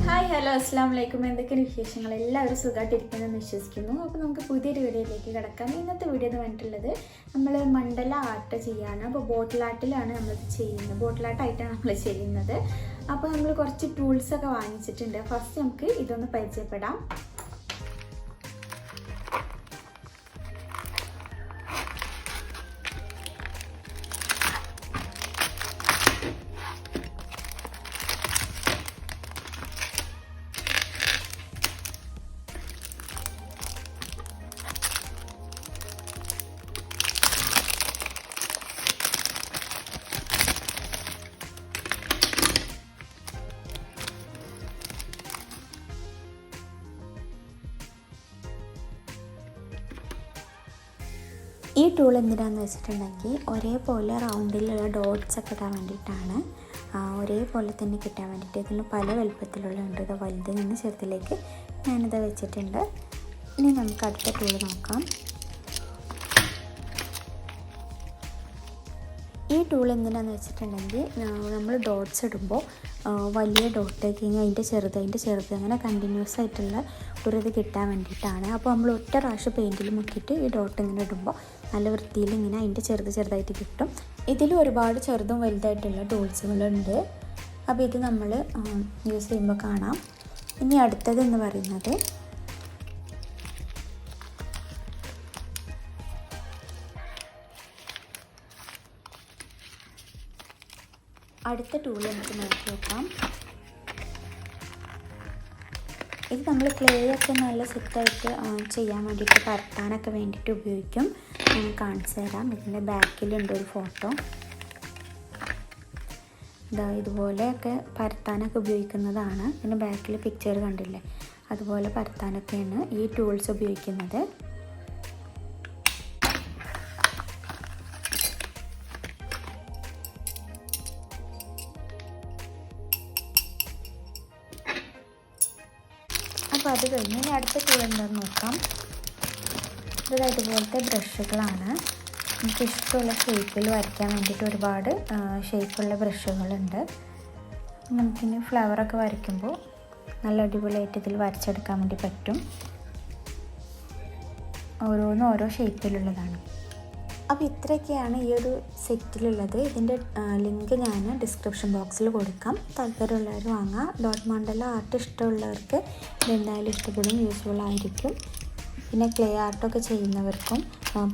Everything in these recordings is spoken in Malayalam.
ഹായ് ഹലോ അസ്സാം വലൈക്കും. എന്തൊക്കെയാണ് വിശേഷങ്ങൾ? എല്ലാവരും സുഖമായിട്ടിരിക്കുമെന്ന് വിശ്വസിക്കുന്നു. അപ്പോൾ നമുക്ക് പുതിയൊരു വീഡിയോയിലേക്ക് കിടക്കാം. ഇന്നത്തെ വീഡിയോ എന്ന് പറഞ്ഞിട്ടുള്ളത് നമ്മൾ മണ്ഡല ആർട്ട് ചെയ്യാണ്. അപ്പോൾ ബോട്ടിൽ ആർട്ടിലാണ് നമ്മളിത് ചെയ്യുന്നത്. ബോട്ടിൽ ആർട്ടായിട്ടാണ് നമ്മൾ ചെയ്യുന്നത്. അപ്പോൾ നമ്മൾ കുറച്ച് ടൂൾസൊക്കെ വാങ്ങിച്ചിട്ടുണ്ട്. ഫസ്റ്റ് നമുക്ക് ഇതൊന്ന് പരിചയപ്പെടാം. ഈ ടൂൾ എന്തിനാന്ന് വെച്ചിട്ടുണ്ടെങ്കിൽ ഒരേപോലെ റൗണ്ടിലുള്ള ഡോട്ട്സ് ഒക്കെ ഇടാൻ വേണ്ടിയിട്ടാണ്. ഒരേപോലെ തന്നെ കിട്ടാൻ വേണ്ടിയിട്ട്. ഇതിന് പല വലുപ്പത്തിലുള്ള ഉണ്ട്. ഇത് വലുതിൽ നിന്ന് ചെറുതിലേക്ക് ഞാനിത് വെച്ചിട്ടുണ്ട്. ഇനി നമുക്ക് അടുത്ത ടൂൾ നോക്കാം. ഈ ടൂൾ എന്തിനാന്ന് വെച്ചിട്ടുണ്ടെങ്കിൽ നമ്മൾ ഡോട്ട്സ് ഇടുമ്പോൾ വലിയ ഡോട്ടേക്ക് കഴിഞ്ഞാൽ അതിൻ്റെ ചെറുത് അങ്ങനെ കണ്ടിന്യൂസ് ആയിട്ടുള്ള ഒരു ഇത് കിട്ടാൻ വേണ്ടിയിട്ടാണ്. അപ്പോൾ നമ്മൾ ഒറ്റ പ്രാവശ്യം പെയിൻറ്റിൽ മുക്കിയിട്ട് ഈ ഡോട്ട് ഇങ്ങനെ ഇടുമ്പോൾ നല്ല വൃത്തിയിൽ ഇങ്ങനെ അതിൻ്റെ ചെറുതായിട്ട് കിട്ടും. ഇതിൽ ഒരുപാട് ചെറുതും വലുതായിട്ടുള്ള ടൂൾസുകളുണ്ട്. അപ്പോൾ ഇത് നമ്മൾ യൂസ് ചെയ്യുമ്പോൾ കാണാം. ഇനി അടുത്തതെന്ന് പറയുന്നത് അടുത്ത ടൂൾ നമുക്ക് നോക്കി നോക്കാം. ഇത് നമ്മൾ ക്ലേ ഒക്കെ നല്ല സെറ്റായിട്ട് ചെയ്യാൻ വേണ്ടിയിട്ട് പരത്താനൊക്കെ വേണ്ടിയിട്ട് ഉപയോഗിക്കും. ഞാൻ കാണിച്ചു തരാം. ഇതിൻ്റെ ബാക്കിലുണ്ട് ഒരു ഫോട്ടോ. ഇതുപോലെയൊക്കെ പരത്താനൊക്കെ ഉപയോഗിക്കുന്നതാണ്. ഇതിൻ്റെ ബാക്കിൽ പിക്ചർ കണ്ടില്ലേ? അതുപോലെ പരത്താനൊക്കെയാണ് ഈ ടൂൾസ് ഉപയോഗിക്കുന്നത്. അപ്പോൾ അത് കഴിഞ്ഞ് ഇനി അടുത്ത ടൂൾ എന്താണെന്ന് നോക്കാം. ഇതുപോലത്തെ ബ്രഷുകളാണ്. നമുക്ക് ഇഷ്ടമുള്ള ഷേപ്പിൽ വരയ്ക്കാൻ വേണ്ടിയിട്ട് ഒരുപാട് ഷേപ്പുള്ള ബ്രഷുകളുണ്ട്. നമുക്കിനി ഫ്ലവറൊക്കെ വരയ്ക്കുമ്പോൾ നല്ല അടിപൊളിയായിട്ട് ഇതിൽ വരച്ചെടുക്കാൻ വേണ്ടി പറ്റും. ഓരോന്നും ഓരോ ഷേപ്പിലുള്ളതാണ്. അപ്പോൾ ഇത്രയൊക്കെയാണ് ഈ ഒരു സെറ്റിലുള്ളത്. ഇതിൻ്റെ ലിങ്ക് ഞാൻ ഡിസ്ക്രിപ്ഷൻ ബോക്സിൽ കൊടുക്കാം. താല്പര്യമുള്ളവർ വാങ്ങാം. ഡോട്ട് മണ്ഡല ആർട്ട് ഇഷ്ടമുള്ളവർക്ക് ഇതെന്തായാലും ഇഷ്ടപ്പെടും, യൂസ്ഫുൾ ആയിരിക്കും. പിന്നെ ക്ലേ ആർട്ടൊക്കെ ചെയ്യുന്നവർക്കും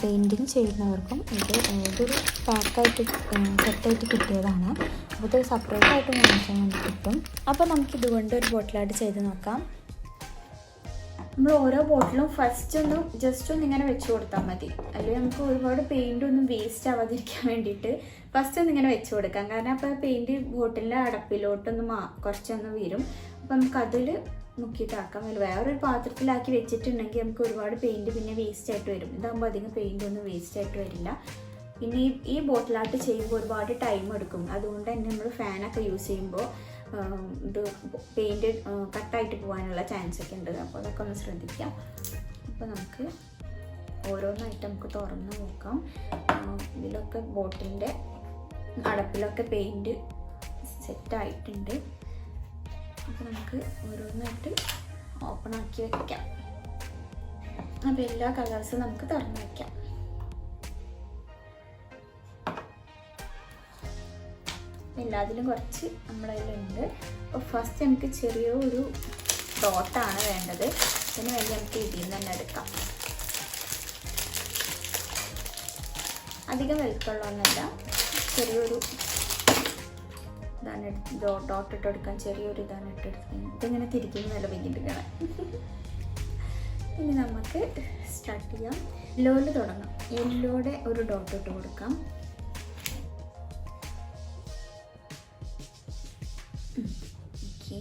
പെയിൻറ്റിങ് ചെയ്യുന്നവർക്കും ഇതൊരു പാക്കായിട്ട് സെറ്റായിട്ട് കിട്ടിയതാണ്. അപ്പോൾ ഇത് സെപ്പറേറ്റ് ആയിട്ട് വാങ്ങിക്കാൻ വേണ്ടി കിട്ടും. അപ്പോൾ നമുക്കിതുകൊണ്ട് ഒരു ബോട്ടിലായിട്ട് ചെയ്ത് നോക്കാം. നമ്മൾ ഓരോ ബോട്ടിലും ജസ്റ്റ് ഒന്ന് ഇങ്ങനെ വെച്ച് കൊടുത്താൽ മതി. അല്ലെങ്കിൽ നമുക്ക് ഒരുപാട് പെയിൻ്റ് ഒന്നും വേസ്റ്റ് ആവാതിരിക്കാൻ വേണ്ടിയിട്ട് ഫസ്റ്റ് ഒന്ന് ഇങ്ങനെ വെച്ച് കൊടുക്കാം. കാരണം അപ്പോൾ പെയിൻറ്റ് ബോട്ടിലിൻ്റെ അടപ്പിലോട്ടൊന്ന് കുറച്ചൊന്ന് വീരും. അപ്പോൾ നമുക്ക് അതിൽ മുക്കിയിട്ടാക്കാം. വേറൊരു പാത്രത്തിലാക്കി വെച്ചിട്ടുണ്ടെങ്കിൽ നമുക്ക് ഒരുപാട് പെയിൻറ്റ് പിന്നെ വേസ്റ്റ് ആയിട്ട് വരും. ഇതാകുമ്പോൾ അധികം പെയിൻ്റ് ഒന്നും വേസ്റ്റ് ആയിട്ട് വരില്ല. പിന്നെ ഈ ബോട്ടിലായിട്ട് ചെയ്യുമ്പോൾ ഒരുപാട് ടൈം എടുക്കും. അതുകൊണ്ട് തന്നെ നമ്മൾ ഫാനൊക്കെ യൂസ് ചെയ്യുമ്പോൾ ഇത് പെയിൻറ്റ് കട്ടായിട്ട് പോകാനുള്ള ചാൻസ് ഒക്കെ ഉണ്ട്. അപ്പോൾ അതൊക്കെ ഒന്ന് ശ്രദ്ധിക്കാം. അപ്പോൾ നമുക്ക് ഓരോന്നായിട്ട് നമുക്ക് തുറന്ന് നോക്കാം. ഇതിലൊക്കെ ബോട്ടിലിൻ്റെ അടപ്പിലൊക്കെ പെയിൻറ്റ് സെറ്റായിട്ടുണ്ട്. അപ്പോൾ നമുക്ക് ഓരോന്നായിട്ട് ഓപ്പൺ ആക്കി വയ്ക്കാം. അപ്പോൾ എല്ലാ കളേഴ്സും നമുക്ക് തുറന്ന് വയ്ക്കാം. എല്ലാത്തിലും കുറച്ച് നമ്മളതിലുണ്ട്. അപ്പോൾ ഫസ്റ്റ് നമുക്ക് ചെറിയൊരു ഡോട്ടാണ് വേണ്ടത്. അതിന് വേണ്ടി നമുക്ക് ഇതിൽ നിന്ന് തന്നെ എടുക്കാം. അധികം വലുപ്പമുള്ളതൊന്നുമല്ല, ചെറിയൊരു ഇതാണ് ഡോട്ട് ഇട്ടെടുക്കാൻ. ചെറിയൊരു ഇതാണ് ഇട്ടെടുക്കുന്നത്. ഇതിങ്ങനെ തിരിക്കുന്നത് നല്ല വലിയിട്ട് കാണാൻ. ഇനി നമുക്ക് സ്റ്റാർട്ട് ചെയ്യാം. യെല്ലോയിൽ തുടങ്ങാം. യെല്ലോയുടെ ഒരു ഡോട്ട് ഇട്ട് കൊടുക്കാം. ഓക്കെ,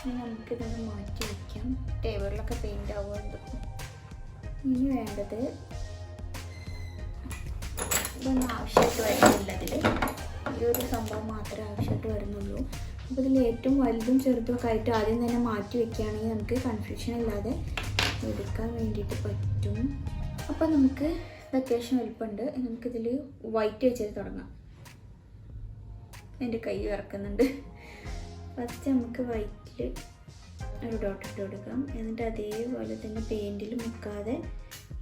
ഇനി നമുക്കിതൊന്ന് മാറ്റി വയ്ക്കാം. ടേബിളിലൊക്കെ പെയിൻ്റ് ആവുന്നുണ്ട്. ഇനി വേണ്ടത് ഇതൊന്നും ആവശ്യമായിട്ട് വരുന്നില്ല. ഇതിൽ ഈ ഒരു സംഭവം മാത്രമേ ആവശ്യമായിട്ട് വരുന്നുള്ളൂ. അപ്പോൾ ഇതിൽ ഏറ്റവും വലുതും ചെറുതും ഒക്കെ ആയിട്ട് ആദ്യം തന്നെ മാറ്റി വയ്ക്കുകയാണെങ്കിൽ നമുക്ക് കൺഫ്യൂഷൻ ഇല്ലാതെ എടുക്കാൻ വേണ്ടിയിട്ട് പറ്റും. അപ്പോൾ നമുക്ക് വെക്കേഷൻ വലുപ്പമുണ്ട്. നമുക്കിതിൽ വൈറ്റ് വെച്ചിട്ട് തുടങ്ങാം. എൻ്റെ കൈ വിറക്കുന്നുണ്ട്. ഫസ്റ്റ് നമുക്ക് വൈറ്റിൽ ഒരു ഡോട്ട് ഇട്ട് കൊടുക്കാം. എന്നിട്ട് അതേപോലെ തന്നെ പെയിൻറ്റിൽ മുക്കാതെ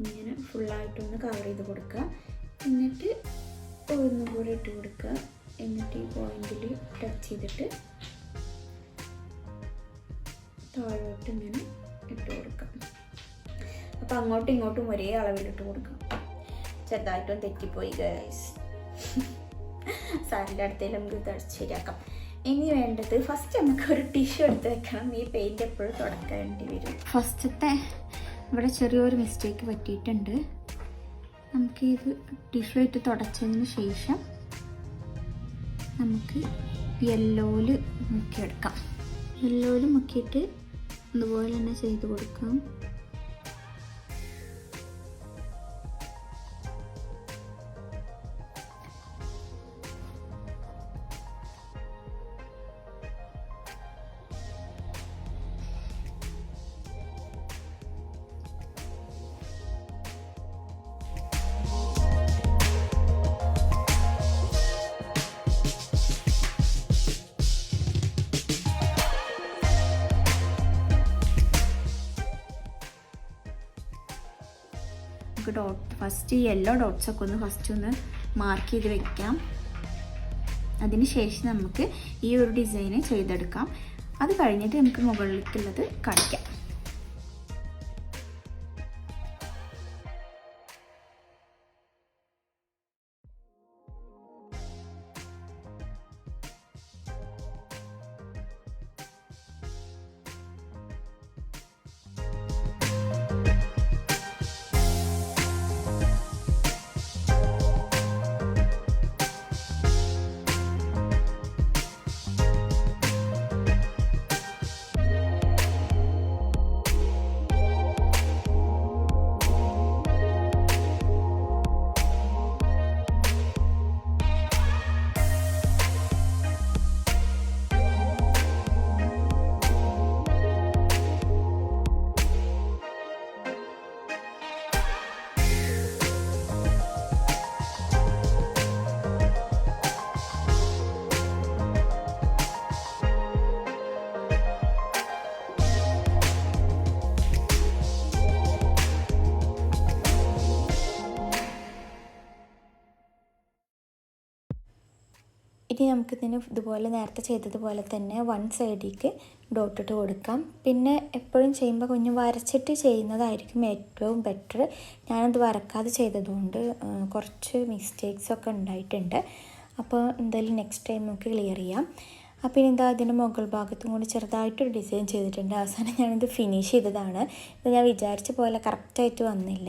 ഇങ്ങനെ ഫുള്ളായിട്ടൊന്ന് കവർ ചെയ്ത് കൊടുക്കുക. എന്നിട്ട് ഒന്നും കൂടെ ഇട്ട് കൊടുക്കുക. എന്നിട്ട് ഈ പോയിന്റിൽ ടച്ച് ചെയ്തിട്ട് താഴോട്ട് ഇങ്ങനെ ഇട്ട് കൊടുക്കാം. അപ്പം അങ്ങോട്ടും ഇങ്ങോട്ടും ഒരേ അളവിലിട്ട് കൊടുക്കാം. ചെറുതായിട്ടും തെറ്റിപ്പോയി ഗൈസ്, സാരിൻ്റെ അടുത്തേലും നമുക്ക് ശരിയാക്കാം. ഇനി വേണ്ടത് ഫസ്റ്റ് നമുക്ക് ഒരു ടിഷ്യൂ എടുത്ത് വെക്കണം. ഈ പെയിൻറ്റ് എപ്പോഴും തുടക്കേണ്ടി വരും. ഫസ്റ്റത്തെ ഇവിടെ ചെറിയൊരു മിസ്റ്റേക്ക് പറ്റിയിട്ടുണ്ട്. നമുക്ക് ഇത് ടിഷ്യൂ ആയിട്ട് തുടച്ചതിന് ശേഷം നമുക്ക് യെല്ലോയിൽ മുക്കിയെടുക്കാം. യെല്ലോയിൽ മുക്കിയിട്ട് അതുപോലെ തന്നെ ചെയ്ത് കൊടുക്കാം. ഫസ്റ്റ് യെല്ലോ ഡോട്ട്സൊക്കെ ഒന്ന് ഫസ്റ്റ് ഒന്ന് മാർക്ക് ചെയ്ത് വെക്കാം. അതിന് ശേഷം നമുക്ക് ഈ ഒരു ഡിസൈന് ചെയ്തെടുക്കാം. അത് കഴിഞ്ഞിട്ട് നമുക്ക് മുകളിലേക്കുള്ളത് കാണിക്കാം. ഇനി നമുക്കിതിന് ഇതുപോലെ നേരത്തെ ചെയ്തതുപോലെ തന്നെ വൺ സൈഡിലേക്ക് ഡോട്ടിട്ട് കൊടുക്കാം. പിന്നെ എപ്പോഴും ചെയ്യുമ്പോൾ കുഞ്ഞ് വരച്ചിട്ട് ചെയ്യുന്നതായിരിക്കും ഏറ്റവും ബെറ്റർ. ഞാനത് വരക്കാതെ ചെയ്തതുകൊണ്ട് കുറച്ച് മിസ്റ്റേക്സൊക്കെ ഉണ്ടായിട്ടുണ്ട്. അപ്പോൾ എന്തായാലും നെക്സ്റ്റ് ടൈം നമുക്ക് ക്ലിയർ ചെയ്യാം. അപ്പോൾ ഇനി എന്താ അതിൻ്റെ മുകൾ ഭാഗത്തും കൂടി ചെറുതായിട്ടൊരു ഡിസൈൻ ചെയ്തിട്ടുണ്ട്. അവസാനം ഞാനിത് ഫിനിഷ് ചെയ്തതാണ്. ഇത് ഞാൻ വിചാരിച്ച പോലെ കറക്റ്റായിട്ട് വന്നില്ല.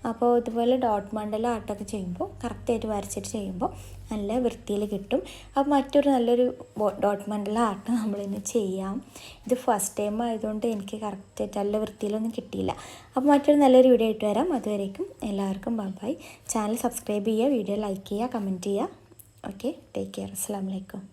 അപ്പോൾ ഇതുപോലെ ഡോട്ട് മണ്ടല ആർട്ടൊക്കെ ചെയ്യുമ്പോൾ കറക്റ്റായിട്ട് വരച്ചിട്ട് ചെയ്യുമ്പോൾ നല്ല വൃത്തിയിൽ കിട്ടും. അപ്പോൾ മറ്റൊരു നല്ലൊരു ഡോട്ട് മണ്ടല ആർട്ട് നമ്മളിന്ന് ചെയ്യാം. ഇത് ഫസ്റ്റ് ടൈം ആയതുകൊണ്ട് എനിക്ക് കറക്റ്റായിട്ട് നല്ല വൃത്തിയിലൊന്നും കിട്ടിയില്ല. അപ്പോൾ മറ്റൊരു നല്ലൊരു വീഡിയോ ആയിട്ട് വരാം. അതുവരേക്കും എല്ലാവർക്കും ബൈ. ചാനൽ സബ്സ്ക്രൈബ് ചെയ്യുക, വീഡിയോ ലൈക്ക് ചെയ്യുക, കമൻറ്റ് ചെയ്യുക. Okay, take care. അസ്സലാമു അലൈക്കും.